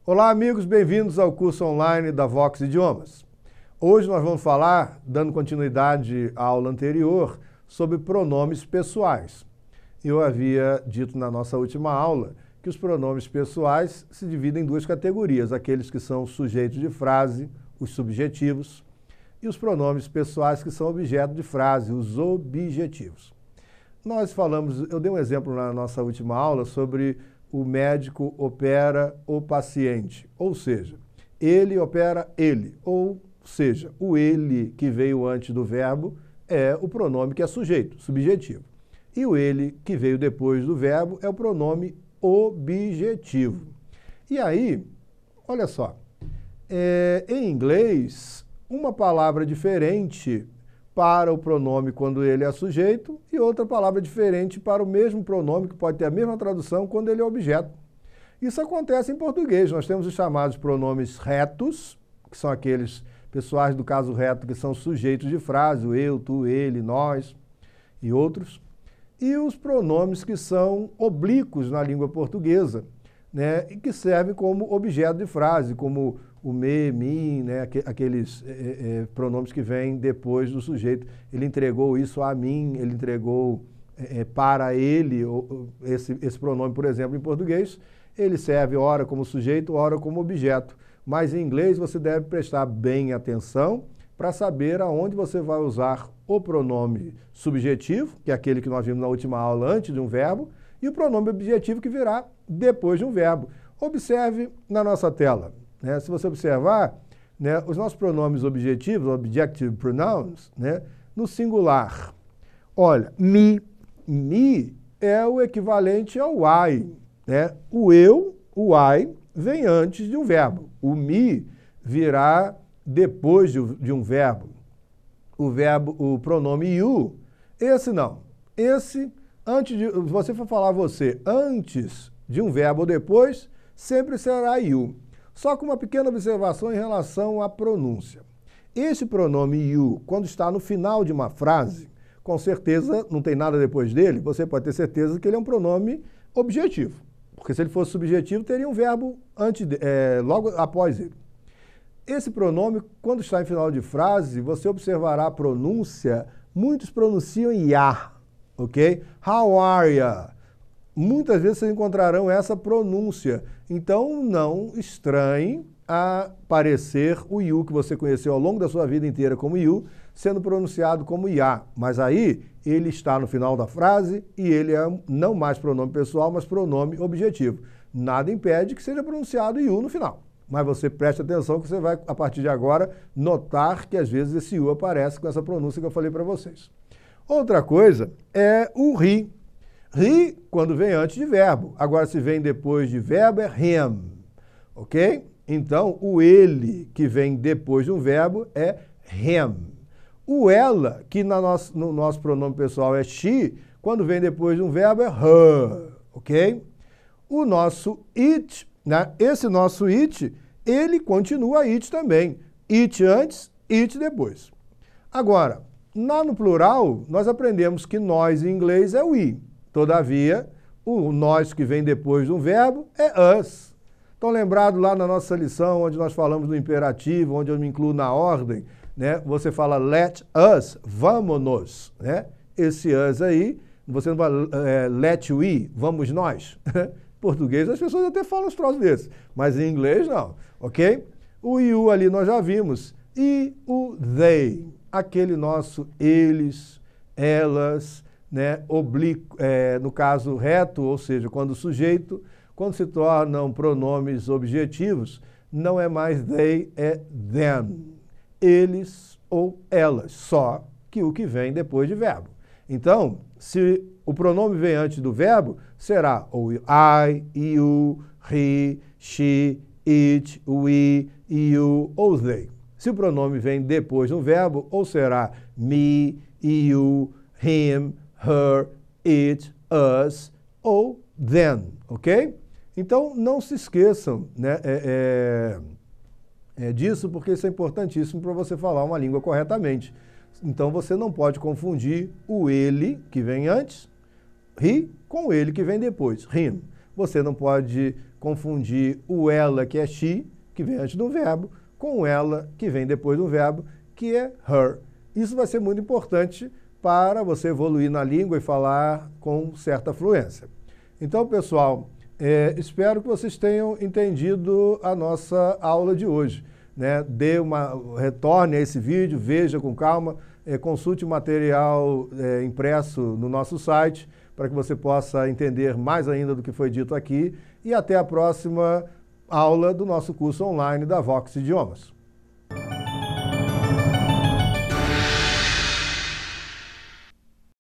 Olá, amigos, bem-vindos ao curso online da Vox Idiomas. Hoje nós vamos falar, dando continuidade à aula anterior, sobre pronomes pessoais. Eu havia dito na nossa última aula que os pronomes pessoais se dividem em duas categorias, aqueles que são sujeitos de frase, os subjetivos, e os pronomes pessoais que são objeto de frase, os objetivos. Eu dei um exemplo na nossa última aula sobre o médico opera o paciente, ou seja, ele opera ele, ou seja, o ele que veio antes do verbo é o pronome que é sujeito, subjetivo. E o ele que veio depois do verbo é o pronome objetivo. E aí, olha só, em inglês, uma palavra diferente para o pronome quando ele é sujeito e outra palavra diferente para o mesmo pronome, que pode ter a mesma tradução quando ele é objeto. Isso acontece em português. Nós temos os chamados pronomes retos, que são aqueles pessoais do caso reto que são sujeitos de frase, o eu, tu, ele, nós e outros. E os pronomes que são oblíquos na língua portuguesa, né, e que servem como objeto de frase, como o me, mim, né, aqueles pronomes que vêm depois do sujeito. Ele entregou isso a mim, ele entregou para ele, esse pronome, por exemplo, em português, ele serve ora como sujeito, ora como objeto. Mas em inglês você deve prestar bem atenção para saber aonde você vai usar o pronome subjetivo, que é aquele que nós vimos na última aula antes de um verbo, e o pronome objetivo que virá depois de um verbo. Observe na nossa tela. Né? Se você observar, né, os nossos pronomes objetivos, objective pronouns, né, no singular. Olha, me é o equivalente ao I. Né? O eu, o I, vem antes de um verbo. O me virá depois de um verbo. O pronome you, esse não. Esse, se você for falar você antes de um verbo ou depois, sempre será you. Só com uma pequena observação em relação à pronúncia. Esse pronome you, quando está no final de uma frase, com certeza não tem nada depois dele, você pode ter certeza que ele é um pronome objetivo. Porque se ele fosse subjetivo, teria um verbo logo após ele. Esse pronome, quando está em final de frase, você observará a pronúncia, muitos pronunciam ya, ok? How are ya? Muitas vezes vocês encontrarão essa pronúncia. Então, não estranhe a parecer o you que você conheceu ao longo da sua vida inteira como you, sendo pronunciado como ya. Mas aí, ele está no final da frase e ele é não mais pronome pessoal, mas pronome objetivo. Nada impede que seja pronunciado you no final. Mas você preste atenção que você vai, a partir de agora, notar que às vezes esse you aparece com essa pronúncia que eu falei para vocês. Outra coisa é o he. He, quando vem antes de verbo. Agora, se vem depois de verbo, é him. Ok? Então, o ele, que vem depois de um verbo, é him. O ela, que no nosso pronome pessoal é she, quando vem depois de um verbo, é her. Ok? O nosso it, né? Esse nosso it, ele continua it também. It antes, it depois. Agora, no plural, nós aprendemos que nós em inglês é we. Todavia, o nós que vem depois de um verbo é us. Estão lembrados lá na nossa lição, onde nós falamos do imperativo, onde eu me incluo na ordem, né? Você fala let us, vamos-nos. Né? Esse us aí, você não vai let we, vamos nós. Em português as pessoas até falam os troços desses, mas em inglês não, ok? O you ali nós já vimos. E o they, aquele nosso eles, elas, né, no caso reto, ou seja, quando o sujeito, quando se tornam pronomes objetivos, não é mais they, é them. Eles ou elas, só que o que vem depois de verbo. Então, se o pronome vem antes do verbo, será o I, you, he, she, it, we, you ou they. Se o pronome vem depois de um verbo, ou será me, you, him, her, it, us ou them, ok? Então, não se esqueçam, né, disso, porque isso é importantíssimo para você falar uma língua corretamente. Então, você não pode confundir o ele, que vem antes, he, com o ele que vem depois, him. você não pode confundir o ela, que é she, que vem antes do verbo, com o ela, que vem depois do verbo, que é her. Isso vai ser muito importante para você evoluir na língua e falar com certa fluência. Então, pessoal, espero que vocês tenham entendido a nossa aula de hoje, né? Retorne a esse vídeo, veja com calma, consulte o material impresso no nosso site para que você possa entender mais ainda do que foi dito aqui e até a próxima aula do nosso curso online da Vox Idiomas.